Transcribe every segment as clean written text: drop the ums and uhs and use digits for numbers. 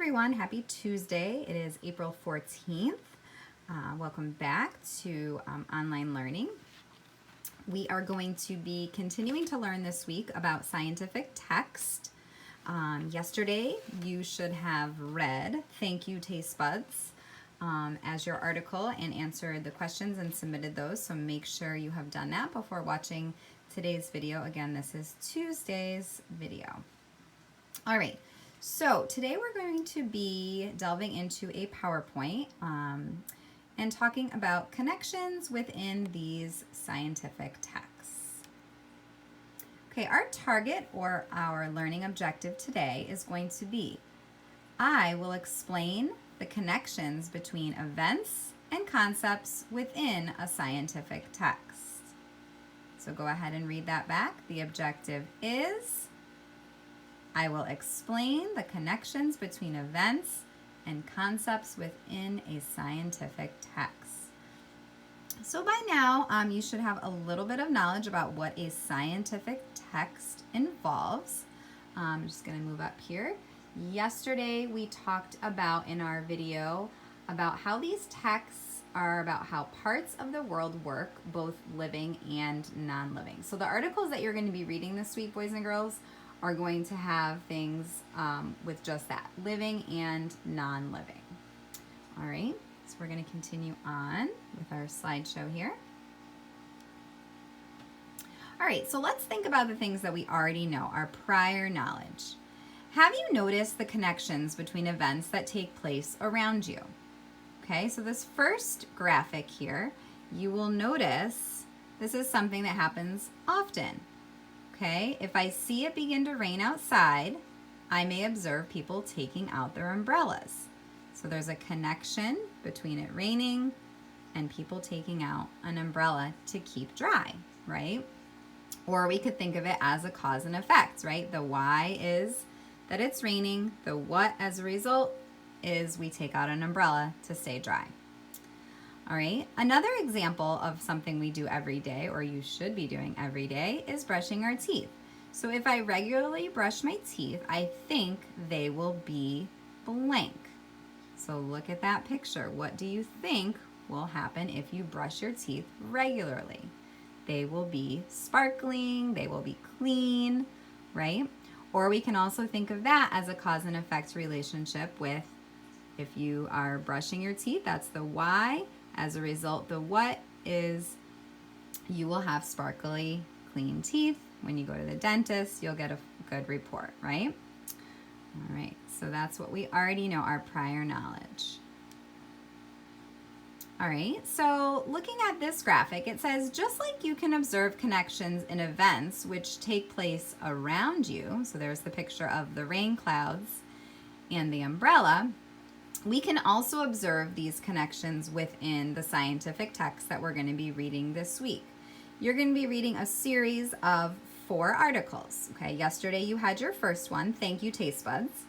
everyone, happy Tuesday. It is April 14th. Welcome back to online learning. We are going to be continuing to learn this week about scientific text. Yesterday you should have read Thank You Taste Buds as your article and answered the questions and submitted those, so make sure you have done that before watching today's video. Again, this is Tuesday's video. All right. So today we're going to be delving into a PowerPoint and talking about connections within these scientific texts. Okay, our target or our learning objective today is going to be, I will explain the connections between events and concepts within a scientific text. So go ahead and read that back. The objective is, I will explain the connections between events and concepts within a scientific text. So by now, you should have a little bit of knowledge about what a scientific text involves. I'm just going to move up here. Yesterday, we talked about in our video about how these texts are about how parts of the world work, both living and non-living. So the articles that you're going to be reading this week, boys and girls, are going to have things with just that, living and non-living. All right, so we're going to continue on with our slideshow here. All right, so let's think about the things that we already know, our prior knowledge. Have you noticed the connections between events that take place around you? Okay, so this first graphic here, you will notice this is something that happens often. Okay, if I see it begin to rain outside, I may observe people taking out their umbrellas. So there's a connection between it raining and people taking out an umbrella to keep dry, right? Or we could think of it as a cause and effect, right? The why is that it's raining. The what, as a result, is we take out an umbrella to stay dry. All right, another example of something we do every day, or you should be doing every day, is brushing our teeth. So if I regularly brush my teeth, I think they will be blank. So look at that picture. What do you think will happen if you brush your teeth regularly? They will be sparkling, they will be clean, right? Or we can also think of that as a cause and effect relationship with, if you are brushing your teeth, that's the why. As a result, the what is you will have sparkly, clean teeth. When you go to the dentist, you'll get a good report, right? All right, so that's what we already know, our prior knowledge. All right, so looking at this graphic, it says, just like you can observe connections in events which take place around you, so there's the picture of the rain clouds and the umbrella, we can also observe these connections within the scientific text that we're going to be reading this week. You're going to be reading a series of 4 articles. Okay, yesterday you had your first one, Thank You Taste Buds.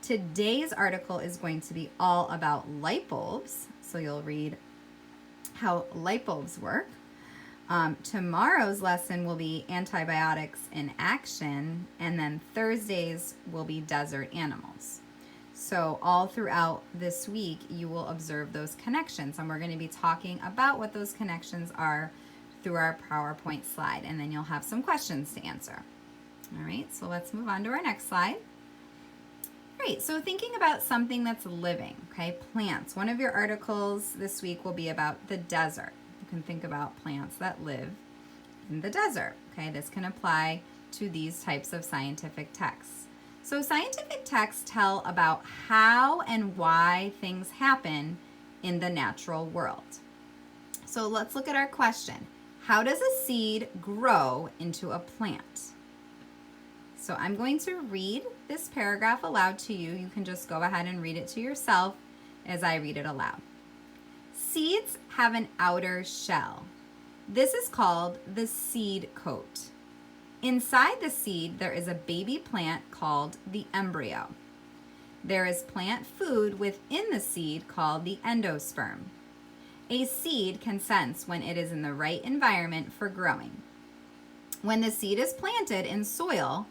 Today's article is going to be all about light bulbs, so you'll read how light bulbs work. Tomorrow's lesson will be antibiotics in action, and then Thursday's will be desert animals. So all throughout this week, you will observe those connections, and we're going to be talking about what those connections are through our PowerPoint slide, and then you'll have some questions to answer. All right, so let's move on to our next slide. All right, so thinking about something that's living, okay, plants. One of your articles this week will be about the desert. You can think about plants that live in the desert, okay? This can apply to these types of scientific texts. So scientific texts tell about how and why things happen in the natural world. So let's look at our question. How does a seed grow into a plant? So I'm going to read this paragraph aloud to you. You can just go ahead and read it to yourself as I read it aloud. Seeds have an outer shell. This is called the seed coat. Inside the seed, there is a baby plant called the embryo. There is plant food within the seed called the endosperm. A seed can sense when it is in the right environment for growing. When the seed is planted in soil,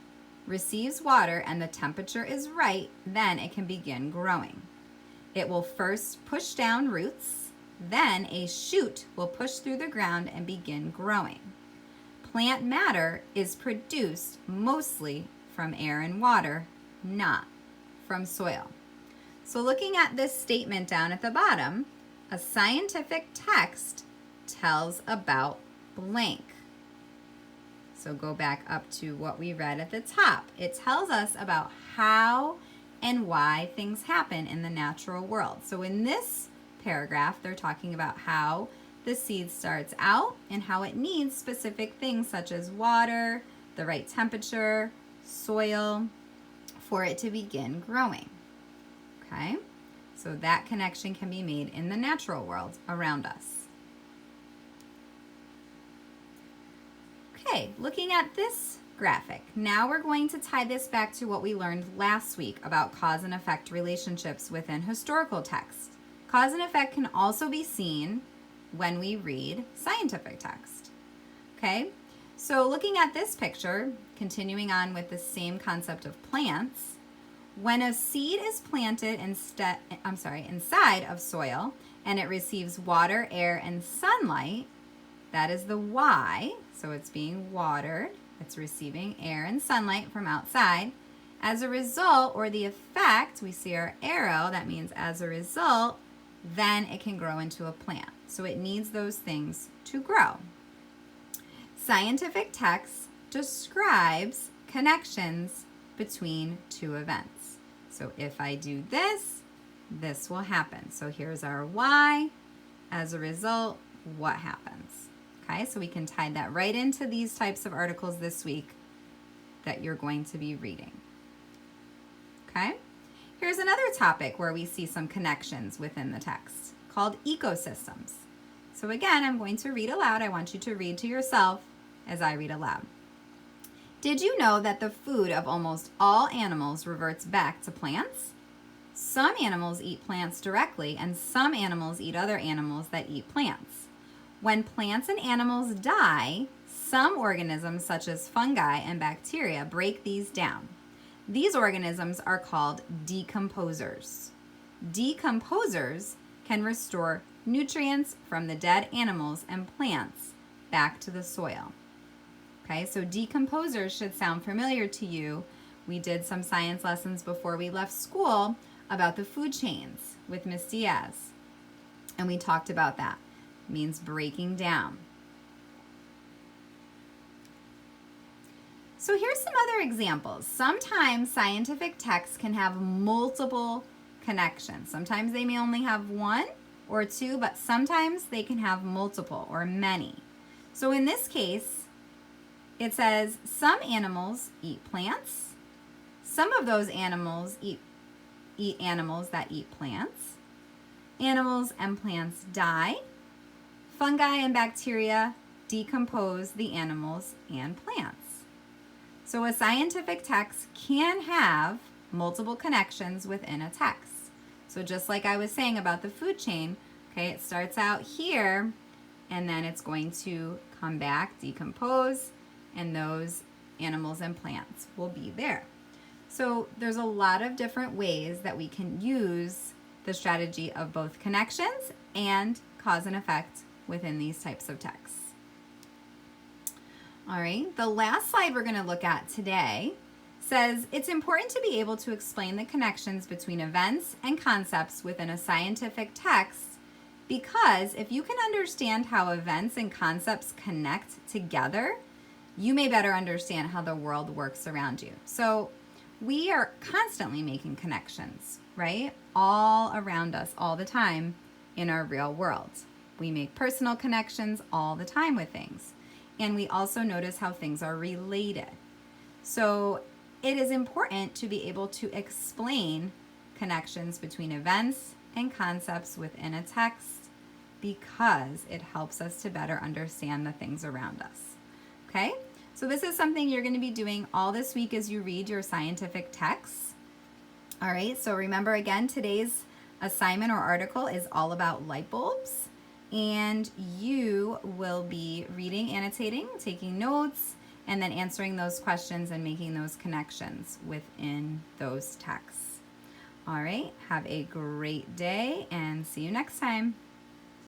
receives water and the temperature is right, then it can begin growing. It will first push down roots, then a shoot will push through the ground and begin growing. Plant matter is produced mostly from air and water, not from soil. So looking at this statement down at the bottom, a scientific text tells about blank. So go back up to what we read at the top. It tells us about how and why things happen in the natural world. So in this paragraph, they're talking about how the seed starts out and how it needs specific things such as water, the right temperature, soil, for it to begin growing. Okay? So that connection can be made in the natural world around us. Okay, looking at this graphic, now we're going to tie this back to what we learned last week about cause and effect relationships within historical texts. Cause and effect can also be seen when we read scientific text. Okay, so looking at this picture, continuing on with the same concept of plants, when a seed is planted inside of soil and it receives water, air, and sunlight, that is the Y, so it's being watered, it's receiving air and sunlight from outside. As a result, or the effect, we see our arrow, that means as a result, then it can grow into a plant. So it needs those things to grow. Scientific text describes connections between two events. So if I do this, this will happen. So here's our Y. As a result, what happens? Okay, so we can tie that right into these types of articles this week that you're going to be reading. Okay, here's another topic where we see some connections within the text called ecosystems. So again, I'm going to read aloud. I want you to read to yourself as I read aloud. Did you know that the food of almost all animals reverts back to plants? Some animals eat plants directly, and some animals eat other animals that eat plants. When plants and animals die, some organisms such as fungi and bacteria break these down. These organisms are called decomposers. Decomposers can restore nutrients from the dead animals and plants back to the soil. Okay, so decomposers should sound familiar to you. We did some science lessons before we left school about the food chains with Miss Diaz, and we talked about that. It means breaking down. So here's some other examples. Sometimes scientific texts can have multiple connections. Sometimes they may only have one or two, but sometimes they can have multiple or many. So in this case, it says some animals eat plants. Some of those animals eat animals that eat plants. Animals and plants die. Fungi and bacteria decompose the animals and plants. So a scientific text can have multiple connections within a text. So just like I was saying about the food chain, okay, it starts out here and then it's going to come back, decompose, and those animals and plants will be there. So there's a lot of different ways that we can use the strategy of both connections and cause and effect within these types of texts. All right, the last slide we're going to look at today says it's important to be able to explain the connections between events and concepts within a scientific text, because if you can understand how events and concepts connect together, you may better understand how the world works around you. So we are constantly making connections, right? All around us, all the time in our real world. We make personal connections all the time with things. And we also notice how things are related. So it is important to be able to explain connections between events and concepts within a text, because it helps us to better understand the things around us. Okay? So this is something you're going to be doing all this week as you read your scientific texts. All right, so remember again, today's assignment or article is all about light bulbs. And you will be reading, annotating, taking notes, and then answering those questions and making those connections within those texts. All right, have a great day and see you next time.